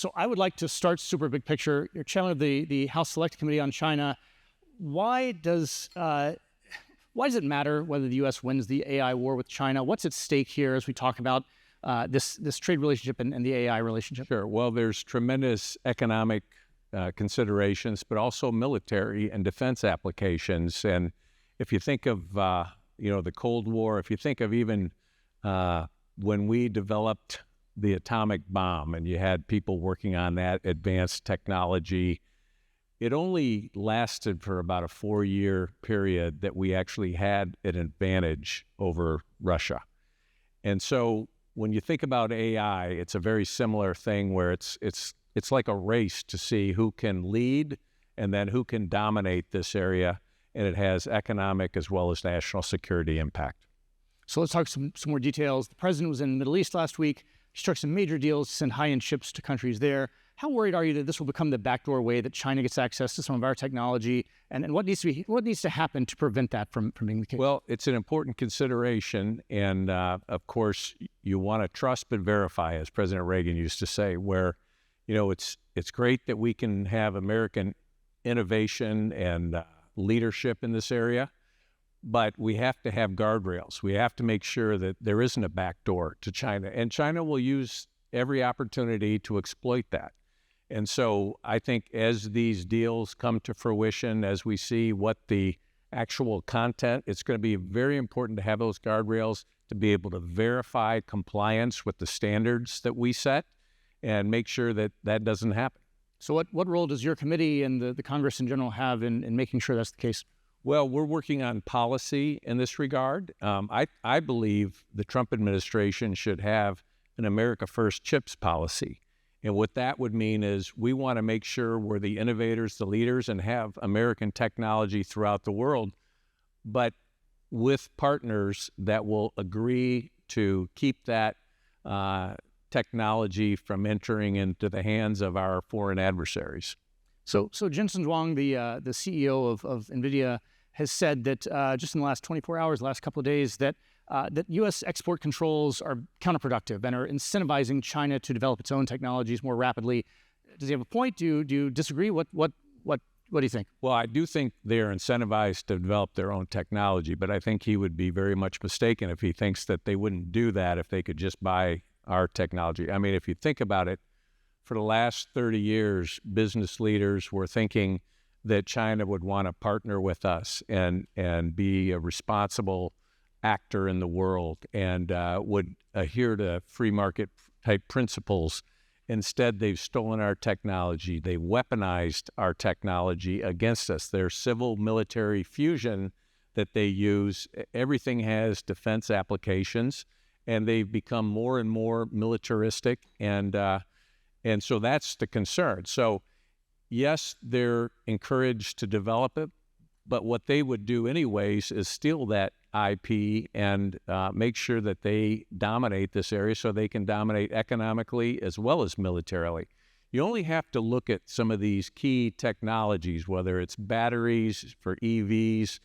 So I would like to start super big picture. You're chairman of the House Select Committee on China. Why does it matter whether the U.S. wins the AI war with China? What's at stake here as we talk about this trade relationship and the AI relationship? Sure. Well, there's tremendous economic considerations, but also military and defense applications. And if you think of the Cold War, if you think of even when we developed the atomic bomb and you had people working on that advanced technology, it only lasted for about a 4-year period that we actually had an advantage over Russia. And so when you think about AI, it's a very similar thing where it's like a race to see who can lead and then who can dominate this area, and it has economic as well as national security impact. So let's talk some more details. The president was in the Middle East last week. He struck some major deals to send high-end chips to countries there. How worried are you that this will become the backdoor way that China gets access to some of our technology? And what needs to happen to prevent that from being the case? Well, it's an important consideration. And of course, you want to trust but verify, as President Reagan used to say, where, it's great that we can have American innovation and leadership in this area, but we have to have guardrails. We have to make sure that there isn't a backdoor to China, and China will use every opportunity to exploit that. And so I think as these deals come to fruition, as we see what the actual content, it's going to be very important to have those guardrails to be able to verify compliance with the standards that we set and make sure that that doesn't happen. So what role does your committee and the Congress in general have in making sure that's the case? Well, we're working on policy in this regard. I believe the Trump administration should have an America First chips policy. And what that would mean is we want to make sure we're the innovators, the leaders, and have American technology throughout the world, but with partners that will agree to keep that technology from entering into the hands of our foreign adversaries. So Jensen Huang, the CEO of NVIDIA, has said that just in the last 24 hours, last couple of days, that U.S. export controls are counterproductive and are incentivizing China to develop its own technologies more rapidly. Does he have a point? Do you disagree? What do you think? Well, I do think they're incentivized to develop their own technology, but I think he would be very much mistaken if he thinks that they wouldn't do that if they could just buy our technology. I mean, if you think about it, for the last 30 years, business leaders were thinking that China would want to partner with us and be a responsible actor in the world and would adhere to free market type principles. Instead, they've stolen our technology. They weaponized our technology against us. Their civil military fusion that they use, everything has defense applications, and they've become more and more militaristic. And so that's the concern. So yes, they're encouraged to develop it, but what they would do anyways is steal that IP and make sure that they dominate this area so they can dominate economically as well as militarily. You only have to look at some of these key technologies, whether it's batteries for EVs,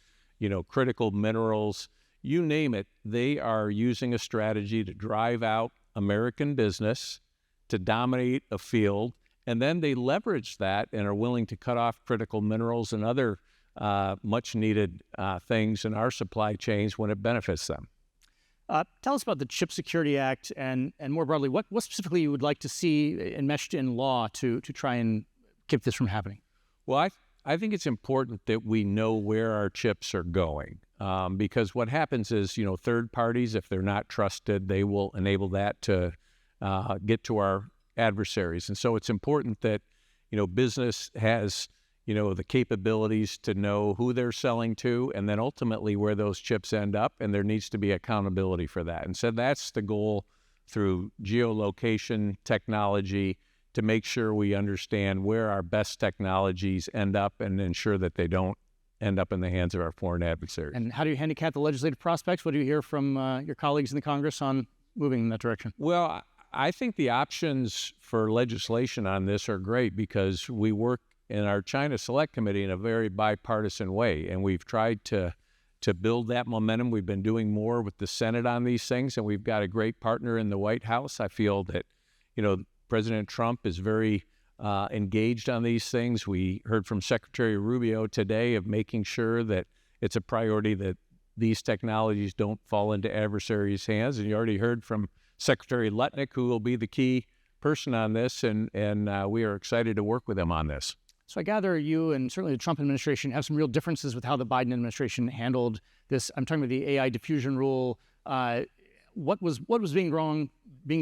critical minerals, you name it. They are using a strategy to drive out American business, to dominate a field, and then they leverage that and are willing to cut off critical minerals and other much needed things in our supply chains when it benefits them. Tell us about the Chip Security Act and more broadly, what specifically you would like to see enmeshed in law to try and keep this from happening? Well, I think it's important that we know where our chips are going because what happens is, third parties, if they're not trusted, they will enable that to get to our adversaries. And so it's important that, business has the capabilities to know who they're selling to and then ultimately where those chips end up, and there needs to be accountability for that. And so that's the goal through geolocation technology to make sure we understand where our best technologies end up and ensure that they don't end up in the hands of our foreign adversaries. And how do you handicap the legislative prospects? What do you hear from your colleagues in the Congress on moving in that direction? Well, I think the options for legislation on this are great because we work in our China Select Committee in a very bipartisan way, and we've tried to build that momentum. We've been doing more with the Senate on these things, and we've got a great partner in the White House. I feel that, President Trump is very engaged on these things. We heard from Secretary Rubio today of making sure that it's a priority that these technologies don't fall into adversaries' hands. And you already heard from Secretary Lutnick, who will be the key person on this, and we are excited to work with him on this. So I gather you and certainly the Trump administration have some real differences with how the Biden administration handled this. I'm talking about the AI diffusion rule. What was being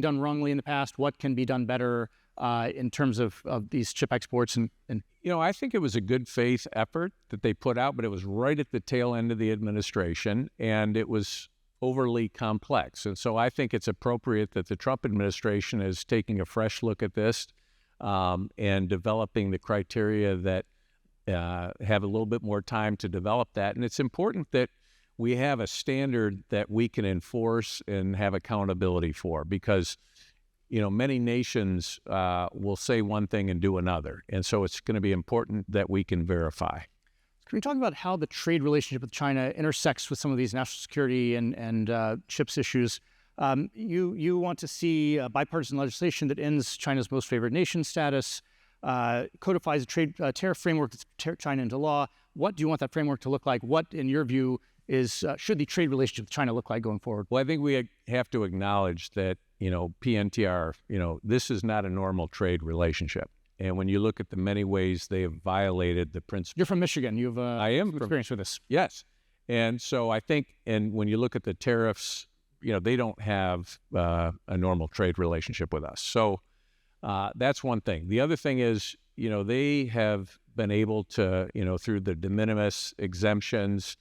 done wrongly in the past? What can be done better in terms of these chip exports? And I think it was a good faith effort that they put out, but it was right at the tail end of the administration, and it was overly complex. And so I think it's appropriate that the Trump administration is taking a fresh look at this and developing the criteria that have a little bit more time to develop that. And it's important that we have a standard that we can enforce and have accountability for, because many nations will say one thing and do another. And so it's going to be important that we can verify. Can we talk about how the trade relationship with China intersects with some of these national security and chips issues? You want to see bipartisan legislation that ends China's most favored nation status, codifies a trade tariff framework that's China into law. What do you want that framework to look like? What, in your view, should the trade relationship with China look like going forward? Well, I think we have to acknowledge that, PNTR, this is not a normal trade relationship. And when you look at the many ways they have violated the principle. You're from Michigan. You have I am some experience with this. Yes. And so I think, and when you look at the tariffs, they don't have a normal trade relationship with us. So that's one thing. The other thing is, they have been able to, through the de minimis exemptions,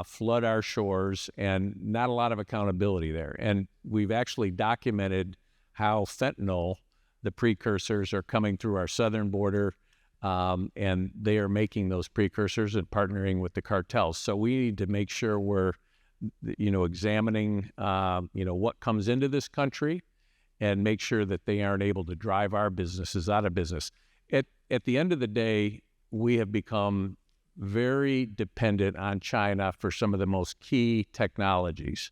flood our shores, and not a lot of accountability there. And we've actually documented how fentanyl, the precursors, are coming through our southern border, and they are making those precursors and partnering with the cartels. So we need to make sure we're, examining, what comes into this country, and make sure that they aren't able to drive our businesses out of business. At the end of the day, we have become very dependent on China for some of the most key technologies.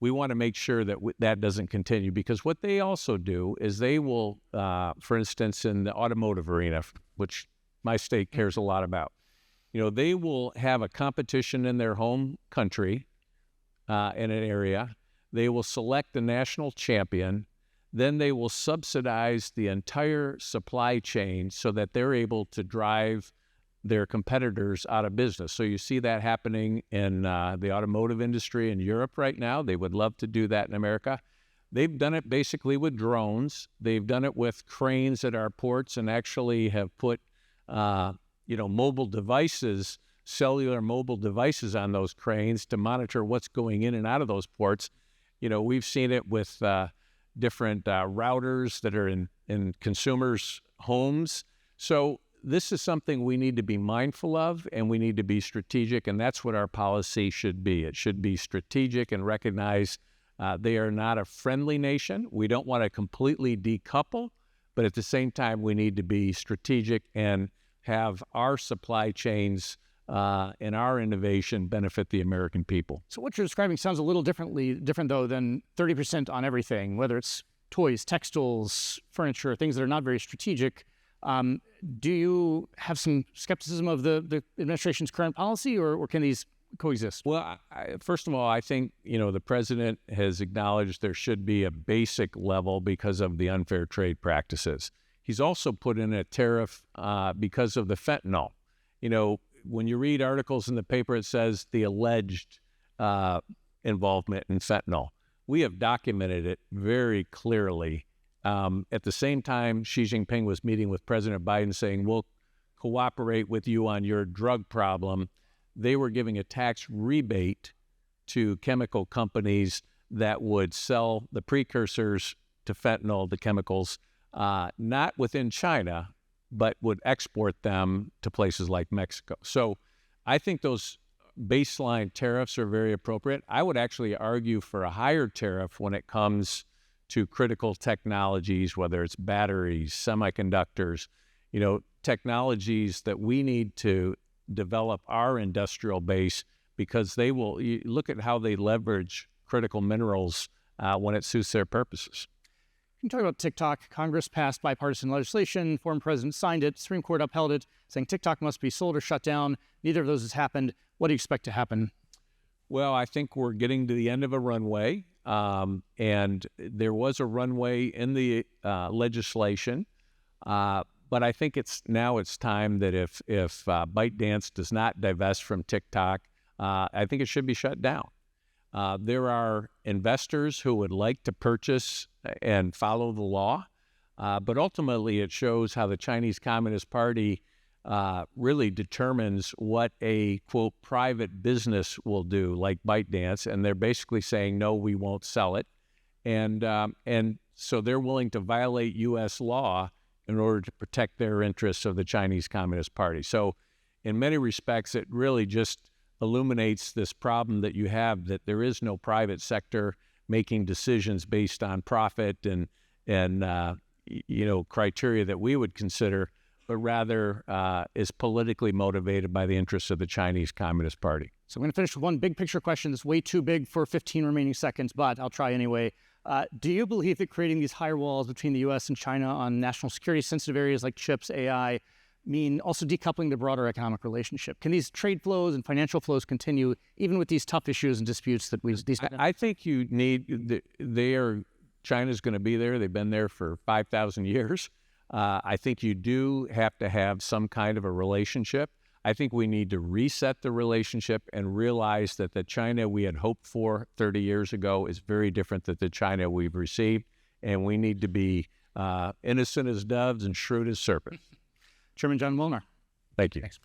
We want to make sure that that doesn't continue, because what they also do is they will, for instance, in the automotive arena, which my state cares a lot about, they will have a competition in their home country, in an area. They will select the national champion. Then they will subsidize the entire supply chain so that they're able to drive their competitors out of business. So you see that happening in the automotive industry in Europe right now. They would love to do that in America. They've done it basically with drones. They've done it with cranes at our ports, and actually have put, mobile devices, cellular mobile devices on those cranes to monitor what's going in and out of those ports. We've seen it with different routers that are in consumers' homes. So this is something we need to be mindful of, and we need to be strategic, and that's what our policy should be. It should be strategic and recognize they are not a friendly nation. We don't want to completely decouple, but at the same time, we need to be strategic and have our supply chains and our innovation benefit the American people. So what you're describing sounds a little different though than 30% on everything, whether it's toys, textiles, furniture, things that are not very strategic. Do you have some skepticism of the administration's current policy, or can these coexist? Well, first of all, I think, the president has acknowledged there should be a basic level because of the unfair trade practices. He's also put in a tariff because of the fentanyl. When you read articles in the paper, it says the alleged involvement in fentanyl. We have documented it very clearly. At the same time, Xi Jinping was meeting with President Biden saying, we'll cooperate with you on your drug problem. They were giving a tax rebate to chemical companies that would sell the precursors to fentanyl, the chemicals, not within China, but would export them to places like Mexico. So I think those baseline tariffs are very appropriate. I would actually argue for a higher tariff when it comes to critical technologies, whether it's batteries, semiconductors, technologies that we need to develop our industrial base, because they will, you look at how they leverage critical minerals when it suits their purposes. Can you talk about TikTok? Congress passed bipartisan legislation. Former president signed it. Supreme Court upheld it, saying TikTok must be sold or shut down. Neither of those has happened. What do you expect to happen? Well, I think we're getting to the end of a runway, and there was a runway in the legislation, but I think it's time that if ByteDance does not divest from TikTok, I think it should be shut down. There are investors who would like to purchase and follow the law, but ultimately it shows how the Chinese Communist Party really determines what a, quote, private business will do, like ByteDance, and they're basically saying, no, we won't sell it. And so they're willing to violate U.S. law in order to protect their interests of the Chinese Communist Party. So in many respects, it really just illuminates this problem that you have, that there is no private sector making decisions based on profit and criteria that we would consider, but rather is politically motivated by the interests of the Chinese Communist Party. So I'm going to finish with one big picture question that's way too big for 15 remaining seconds, but I'll try anyway. Do you believe that creating these higher walls between the U.S. and China on national security sensitive areas like chips, AI, mean also decoupling the broader economic relationship? Can these trade flows and financial flows continue even with these tough issues and disputes that we've... I think you need... China's going to be there. They've been there for 5,000 years. I think you do have to have some kind of a relationship. I think we need to reset the relationship and realize that the China we had hoped for 30 years ago is very different than the China we've received, and we need to be innocent as doves and shrewd as serpents. Chairman John Moolenaar. Thank you. Thanks.